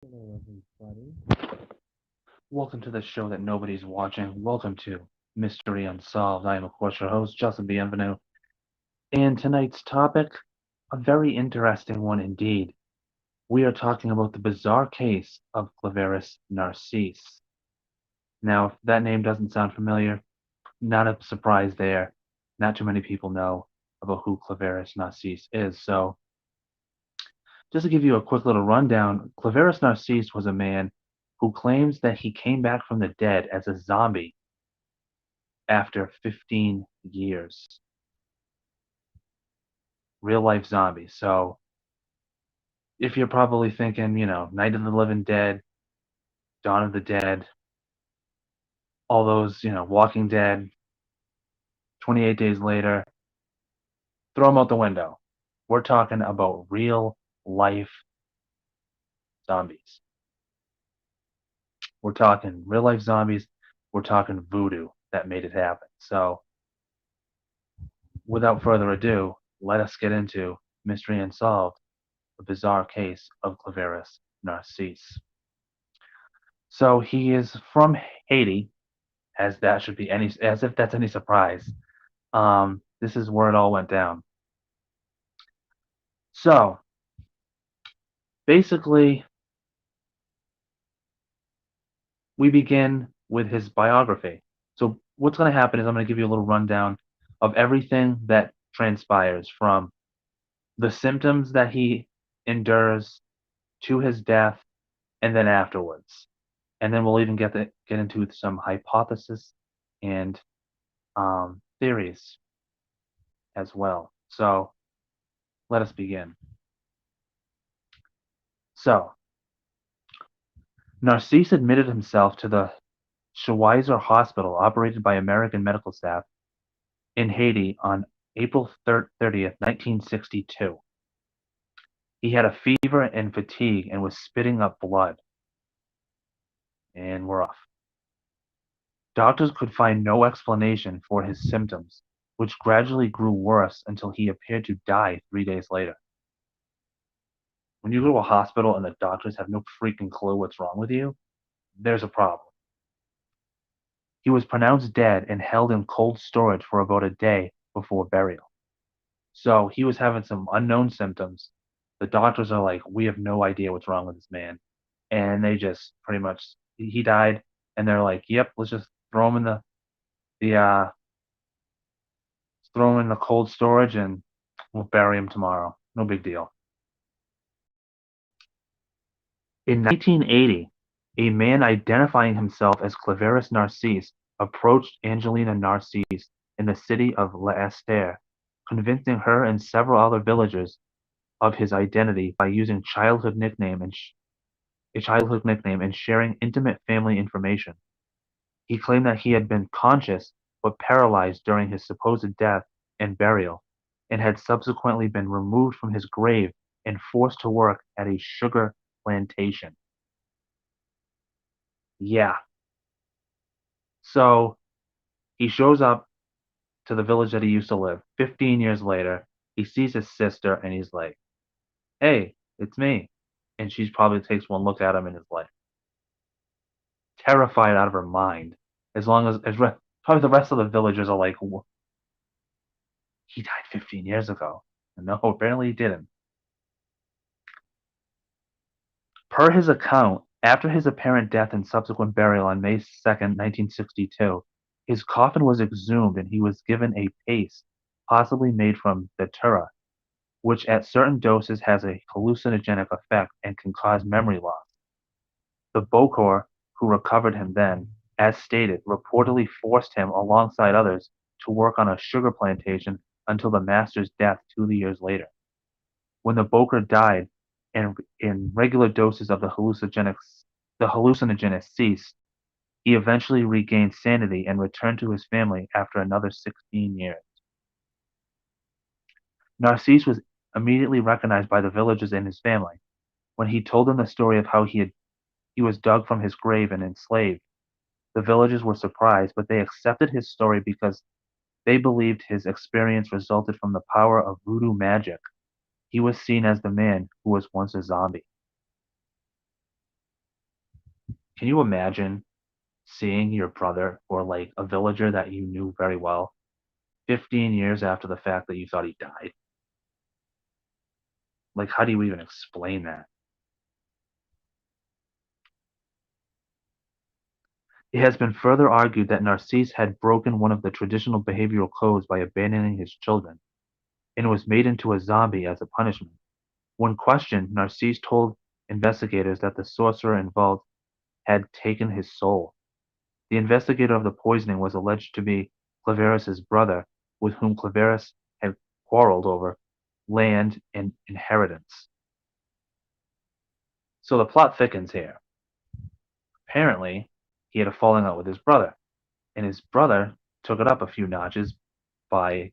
Hello, everybody. Welcome to the show that nobody's watching. Welcome to Mystery Unsolved. I am, of course, your host, Justin Bienvenu. And tonight's topic, a very interesting one indeed. We are talking about the bizarre case of Clairvius Narcisse. Now, if that name doesn't sound familiar, not a surprise there. Not too many people know about who Clairvius Narcisse is. So, just to give you a quick little rundown, Clairvius Narcisse was a man who claims that he came back from the dead as a zombie after 15 years. Real life zombie. So if you're probably thinking, Night of the Living Dead, Dawn of the Dead, all those, Walking Dead, 28 Days Later, throw them out the window. We're talking about real life zombies. We're talking real life zombies. We're talking voodoo that made it happen. So without further ado, let us get into Mystery Unsolved, the bizarre case of Clairvius Narcisse. So he is from Haiti, as if that's any surprise. This is where it all went down. So basically, we begin with his biography. So what's going to happen is I'm going to give you a little rundown of everything that transpires from the symptoms that he endures to his death and then afterwards. And then we'll even get into some hypotheses and theories as well. So let us begin. So Narcisse admitted himself to the Schweizer Hospital operated by American medical staff in Haiti on April 30th, 1962. He had a fever and fatigue and was spitting up blood. And we're off. Doctors could find no explanation for his symptoms, which gradually grew worse until he appeared to die 3 days later. When you go to a hospital and the doctors have no freaking clue what's wrong with you, there's a problem. He was pronounced dead and held in cold storage for about a day before burial. So he was having some unknown symptoms. The doctors are like, we have no idea what's wrong with this man. And they just pretty much, he died. And they're like, yep, let's just throw him in the, throw him in the cold storage and we'll bury him tomorrow. No big deal. In 1980, a man identifying himself as Clairvius Narcisse approached Angelina Narcisse in the city of L'Estère, convincing her and several other villagers of his identity by using a childhood nickname and sharing intimate family information. He claimed that he had been conscious but paralyzed during his supposed death and burial, and had subsequently been removed from his grave and forced to work at a sugar plantation. Yeah. So he shows up to the village that he used to live. 15 years later, he sees his sister and he's like, hey, it's me. And she probably takes one look at him and is like terrified out of her mind. As long as probably the rest of the villagers are like, he died 15 years ago. No, apparently he didn't. Per his account, after his apparent death and subsequent burial on May 2nd, 1962, his coffin was exhumed and he was given a paste, possibly made from datura, which at certain doses has a hallucinogenic effect and can cause memory loss. The Bokor, who recovered him then, as stated, reportedly forced him, alongside others, to work on a sugar plantation until the master's death 2 years later. When the Bokor died and in regular doses of the hallucinogens ceased, he eventually regained sanity and returned to his family after another 16 years. Narcisse was immediately recognized by the villagers and his family. When he told them the story of how he was dug from his grave and enslaved, the villagers were surprised, but they accepted his story because they believed his experience resulted from the power of voodoo magic. He was seen as the man who was once a zombie. Can you imagine seeing your brother or like a villager that you knew very well 15 years after the fact that you thought he died? Like, how do you even explain that? It has been further argued that Narcisse had broken one of the traditional behavioral codes by abandoning his children, and was made into a zombie as a punishment. When questioned, Narcisse told investigators that the sorcerer involved had taken his soul. The investigator of the poisoning was alleged to be Clairvius's brother, with whom Clairvius had quarreled over land and inheritance. So the plot thickens here. Apparently, he had a falling out with his brother, and his brother took it up a few notches by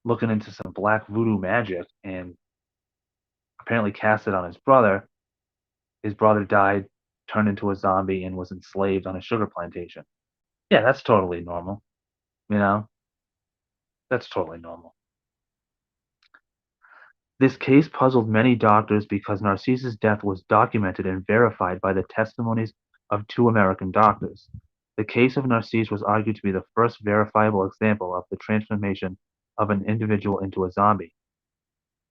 looking into some black voodoo magic and apparently cast it on his brother. His brother died, turned into a zombie, and was enslaved on a sugar plantation. Yeah, that's totally normal. You know, that's totally normal. This case puzzled many doctors because Narcisse's death was documented and verified by the testimonies of two American doctors. The case of Narcisse was argued to be the first verifiable example of the transformation of an individual into a zombie.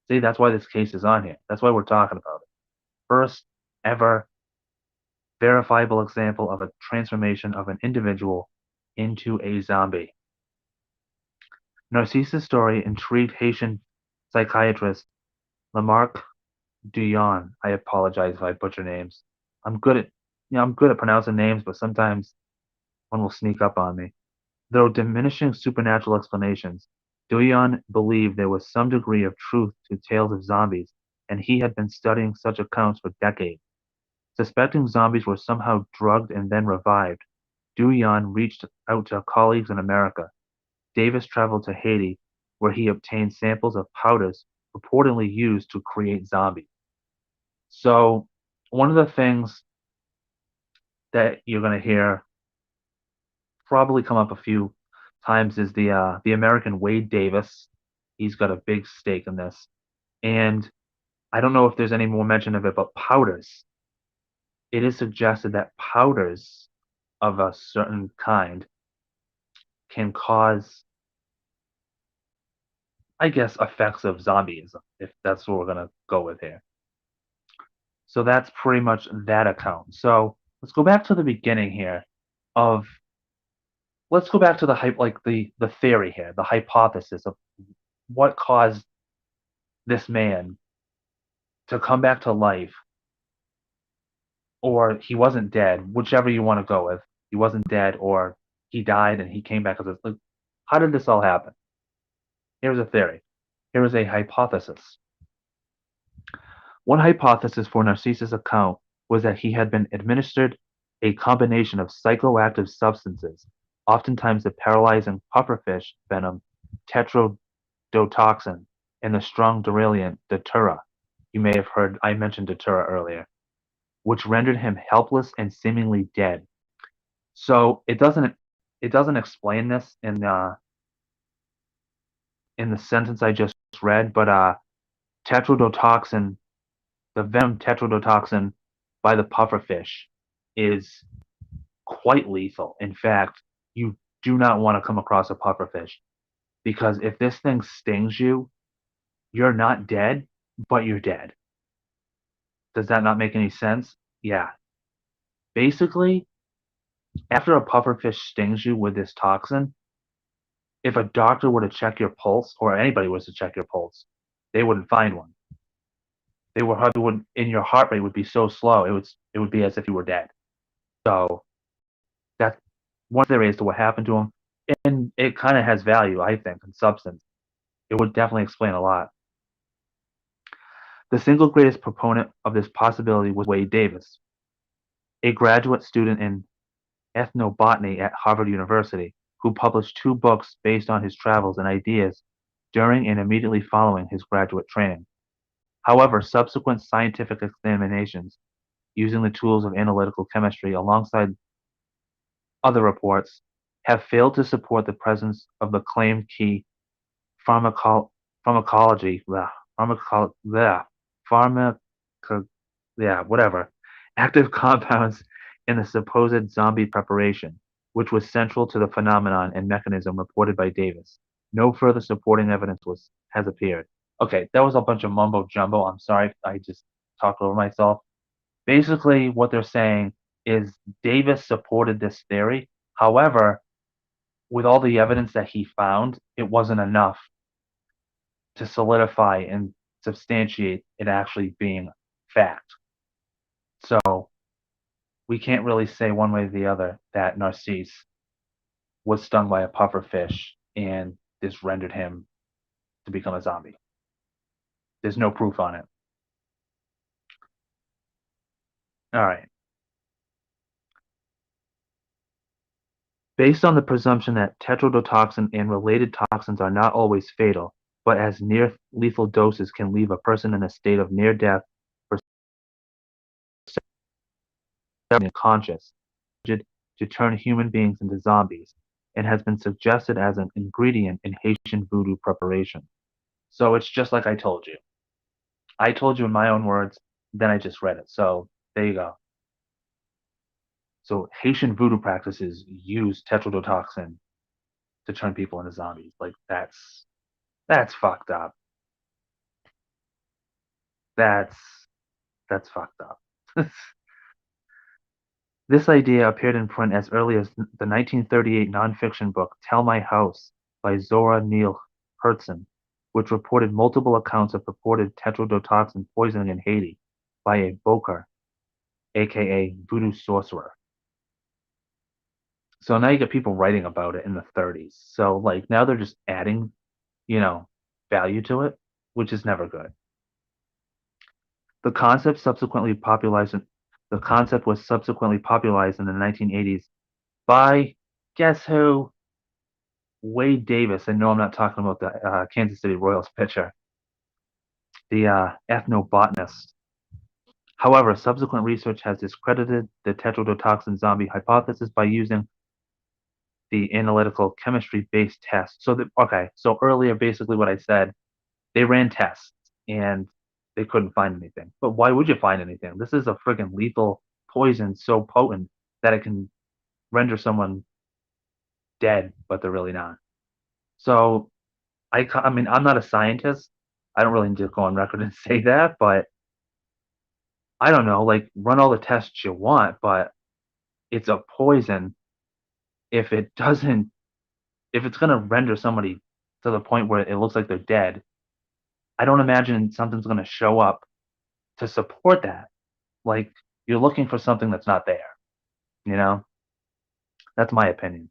See, that's why this case is on here. That's why we're talking about it. First ever verifiable example of a transformation of an individual into a zombie. Narcisse's story intrigued Haitian psychiatrist Lamarck Duyon. I apologize if I butcher names. I'm good at I'm good at pronouncing names, but sometimes one will sneak up on me. Though diminishing supernatural explanations, Duyon believed there was some degree of truth to tales of zombies, and he had been studying such accounts for decades. Suspecting zombies were somehow drugged and then revived, Duyon reached out to colleagues in America. Davis traveled to Haiti, where he obtained samples of powders purportedly used to create zombies. So, one of the things that you're going to hear probably come up a few times is the American Wade Davis. He's got a big stake in this, and I don't know if there's any more mention of it, but powders. It is suggested that powders of a certain kind can cause, I guess, effects of zombieism, if that's what we're gonna go with here. So that's pretty much that account. So let's go back to the beginning here of let's go back to the hype like the theory here, the hypothesis of what caused this man to come back to life, or he wasn't dead, whichever you want to go with. He wasn't dead, or he died and he came back as a, like, how did this all happen? Here's a theory. Here is a hypothesis. One hypothesis for Narcisse's account was that he had been administered a combination of psychoactive substances, oftentimes the paralyzing pufferfish venom tetrodotoxin and the strong duraluant datura. You may have heard I mentioned datura earlier, which rendered him helpless and seemingly dead. So it doesn't explain this in the sentence I just read, but tetrodotoxin, the venom tetrodotoxin by the pufferfish is quite lethal. In fact, you do not want to come across a pufferfish because if this thing stings you, you're not dead, but you're dead. Does that not make any sense? Yeah. Basically, after a pufferfish stings you with this toxin, if a doctor were to check your pulse, or anybody was to check your pulse, they wouldn't find one. They would hardly would, and your heart rate would be so slow, it would be as if you were dead. So that's one theory as to what happened to him, and it kind of has value, I think, in substance. It would definitely explain a lot. The single greatest proponent of this possibility was Wade Davis, a graduate student in ethnobotany at Harvard University, who published two books based on his travels and ideas during and immediately following his graduate training. However, subsequent scientific examinations using the tools of analytical chemistry alongside other reports have failed to support the presence of the claimed key pharmacology, pharmaco, yeah, whatever, active compounds in the supposed zombie preparation, which was central to the phenomenon and mechanism reported by Davis. No further supporting evidence has appeared. Okay, that was a bunch of mumbo jumbo. I'm sorry, I just talked over myself. Basically, what they're saying is Davis supported this theory. However, with all the evidence that he found, it wasn't enough to solidify and substantiate it actually being fact. So we can't really say one way or the other that Narcisse was stung by a pufferfish and this rendered him to become a zombie. There's no proof on it. All right. Based on the presumption that tetrodotoxin and related toxins are not always fatal, but as near-lethal doses can leave a person in a state of near death for several unconscious, to turn human beings into zombies, and has been suggested as an ingredient in Haitian voodoo preparation. So it's just like I told you. I told you in my own words, then I just read it. So there you go. So Haitian voodoo practices use tetrodotoxin to turn people into zombies. Like that's fucked up. That's that's fucked up. This idea appeared in print as early as the 1938 nonfiction book Tell My House by Zora Neale Hurston, which reported multiple accounts of purported tetrodotoxin poisoning in Haiti by a Bokar, aka voodoo sorcerer. So now you get people writing about it in the 30s. So like now they're just adding, you know, value to it, which is never good. The concept subsequently popularized the concept was subsequently popularized in the 1980s by guess who? Wade Davis. And no, I'm not talking about the Kansas City Royals pitcher, the ethnobotanist. However, subsequent research has discredited the tetrodotoxin zombie hypothesis by using the analytical chemistry-based test. Okay, so earlier, basically what I said, they ran tests and they couldn't find anything. But why would you find anything? This is a friggin' lethal poison so potent that it can render someone dead, but they're really not. So I mean, I'm not a scientist. I don't really need to go on record and say that, but I don't know, like run all the tests you want, but it's a poison if it doesn't if it's gonna render somebody to the point where it looks like they're dead, I don't imagine something's gonna show up to support that. Like you're looking for something that's not there, you know? That's my opinion.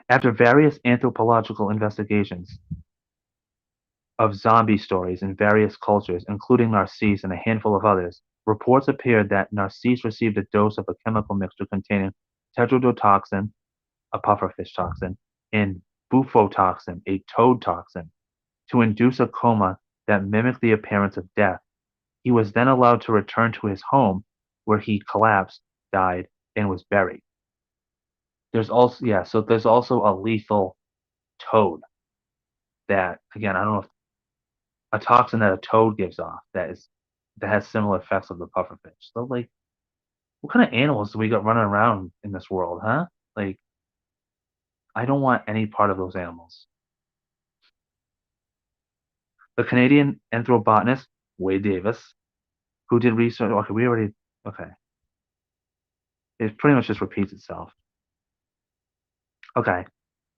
After various anthropological investigations of zombie stories in various cultures, including Narcisse and a handful of others, reports appeared that Narcisse received a dose of a chemical mixture containing tetrodotoxin, a pufferfish toxin, and bufotoxin, a toad toxin, to induce a coma that mimicked the appearance of death. He was then allowed to return to his home, where he collapsed, died, and was buried. So there's also a lethal toad that, again, I don't know if a toxin that a toad gives off that has similar effects of the pufferfish. So like, what kind of animals do we got running around in this world, huh? Like, I don't want any part of those animals. The Canadian anthrobotanist Wade Davis, who did research. Okay, we already. Okay, it pretty much just repeats itself. Okay,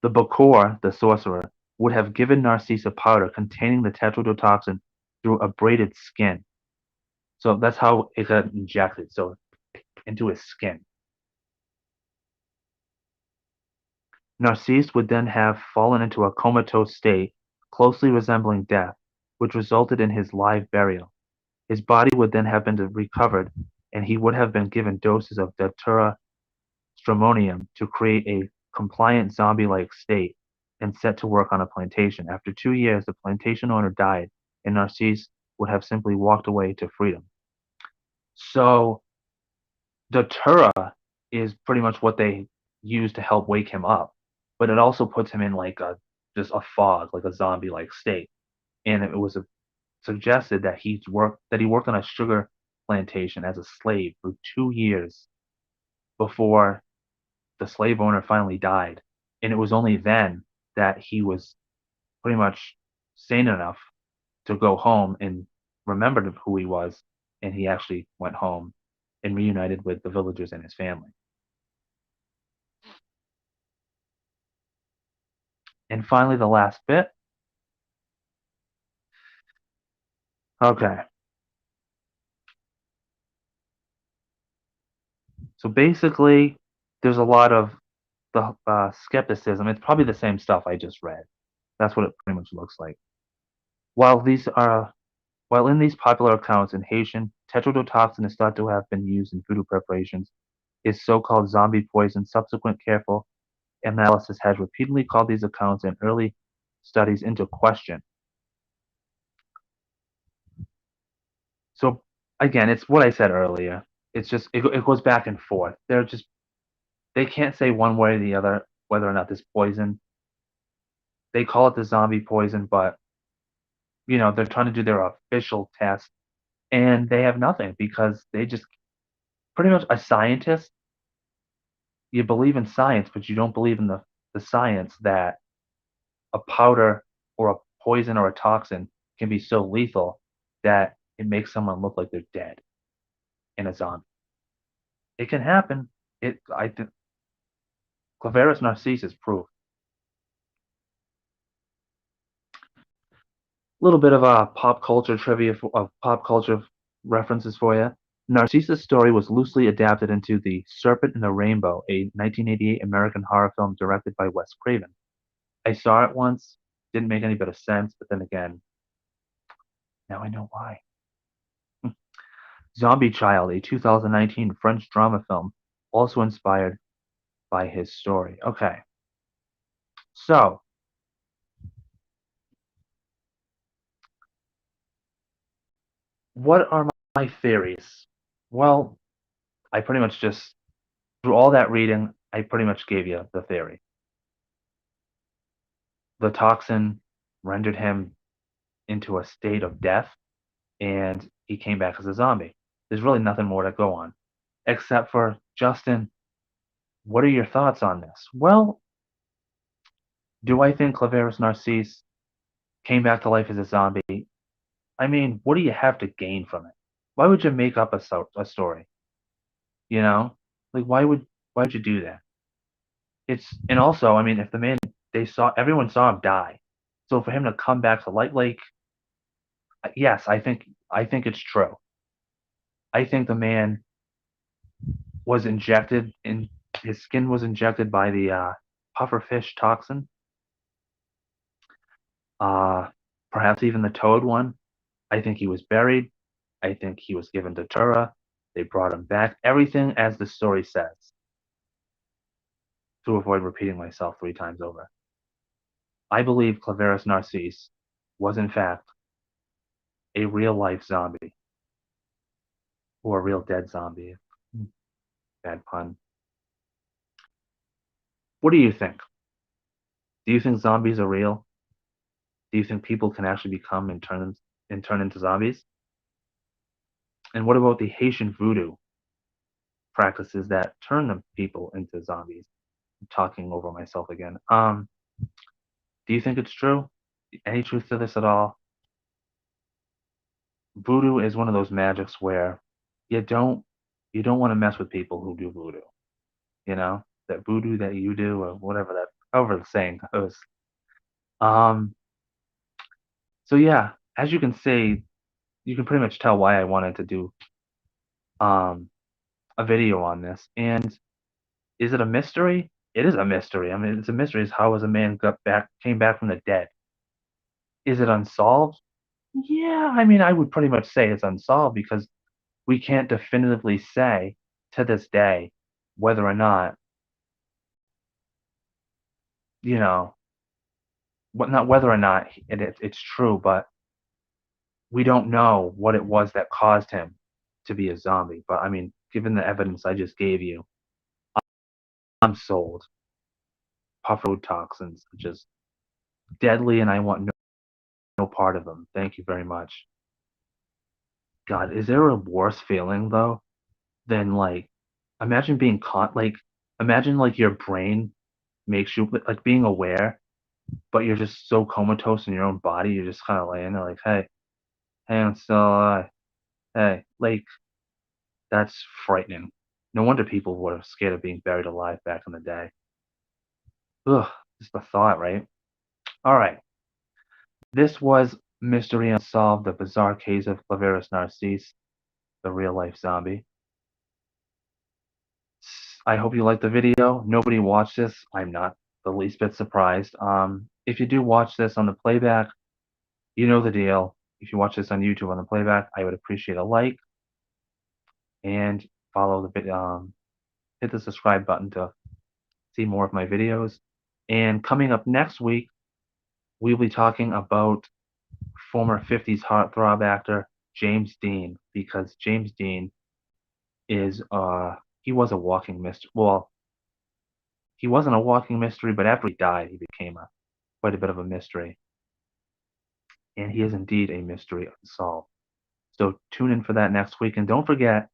the Bokor, the sorcerer, would have given Narcisse a powder containing the tetrodotoxin through abraded skin. So that's how it got injected. So into his skin. Narcisse would then have fallen into a comatose state, closely resembling death, which resulted in his live burial. His body would then have been recovered, and he would have been given doses of Datura stramonium to create a compliant zombie-like state and set to work on a plantation. After 2 years, the plantation owner died, and Narcisse would have simply walked away to freedom. So Datura is pretty much what they use to help wake him up, but it also puts him in like a just a fog, like a zombie-like state. And it was suggested that he worked on a sugar plantation as a slave for 2 years before the slave owner finally died. And it was only then that he was pretty much sane enough to go home and remembered who he was, and he actually went home and reunited with the villagers and his family. And finally, the last bit. Okay. So basically, there's a lot of the skepticism. It's probably the same stuff I just read. That's what it pretty much looks like. While these are While in these popular accounts in Haitian, tetrodotoxin is thought to have been used in voodoo preparations, is so-called zombie poison. Subsequent careful analysis has repeatedly called these accounts and early studies into question. So again, it's what I said earlier. It's just it goes back and forth. They can't say one way or the other whether or not this poison. They call it the zombie poison, but they're trying to do their official test, and they have nothing because they just pretty much a scientist. You believe in science, but you don't believe in the science that a powder or a poison or a toxin can be so lethal that it makes someone look like they're dead in a zombie. It can happen. I think Clairvius Narcisse is proof. A little bit of pop culture trivia of pop culture references for you. Narcisse's story was loosely adapted into The Serpent and the Rainbow, a 1988 American horror film directed by Wes Craven. I saw it once, didn't make any bit of sense, but then again, now I know why. Zombie Child, a 2019 French drama film, also inspired by his story. Okay, so what are my theories? Well, I pretty much just, through all that reading, I pretty much gave you the theory. The toxin rendered him into a state of death, and he came back as a zombie. There's really nothing more to go on, except for Justin. What are your thoughts on this? Well, do I think Clairvius Narcisse came back to life as a zombie? I mean, what do you have to gain from it? Why would you make up a story? You know, like why would you do that? And also, I mean, if the man everyone saw him die, so for him to come back to life, like yes, I think it's true. I think the man was injected in his skin was injected by the pufferfish toxin, uh, perhaps even the toad one. I think he was buried. I think he was given datura. They brought him back. Everything as the story says, to avoid repeating myself 3 times over. I believe Clairvius Narcisse was in fact a real life zombie, or a real dead zombie. Bad pun. What do you think? Do you think zombies are real? Do you think people can actually become and turn into zombies? And what about the Haitian voodoo practices that turn the people into zombies? I'm talking over myself again. Do you think it's true? Any truth to this at all? Voodoo is one of those magics where you don't you don't want to mess with people who do voodoo. That voodoo that you do, or whatever however the saying goes. Um, so yeah, as you can see, you can pretty much tell why I wanted to do um a video on this. And is it a mystery? It is a mystery. I mean, it's a mystery. Is how has a man came back from the dead? Is it unsolved? Yeah, I mean, I would pretty much say it's unsolved because we can't definitively say to this day whether or not, you know, not whether or not it's true, but we don't know what it was that caused him to be a zombie. But I mean, given the evidence I just gave you, I'm sold. Puffer toxins are just deadly, and I want no part of them. Thank you very much. God, is there a worse feeling though than like imagine being caught. Like, imagine like your brain makes you like being aware, but you're just so comatose in your own body. You're just kind of laying there, like, hey, I'm still alive. Hey, like that's frightening. No wonder people were scared of being buried alive back in the day. Ugh, just the thought, right? All right. This was Mystery Unsolved, the bizarre case of Clairvius Narcisse, the real life zombie. I hope you liked the video. Nobody watched this. I'm not the least bit surprised. If you do watch this on the playback, you know the deal. If you watch this on YouTube on the playback, I would appreciate a like and follow the video. Hit the subscribe button to see more of my videos. And coming up next week, we'll be talking about former 50s heartthrob actor James Dean, because James Dean is he was a walking mystery. Well, he wasn't a walking mystery, but after he died, he became a quite a bit of a mystery, and he is indeed a mystery unsolved. So tune in for that next week, and don't forget,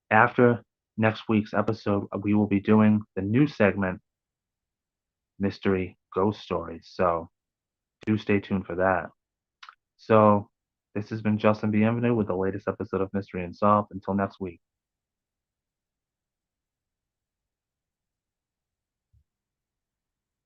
after next week's episode, we will be doing the new segment, Mystery Ghost Stories. So do stay tuned for that. So this has been Justin Bienvenu with the latest episode of Mystery Unsolved. Until next week.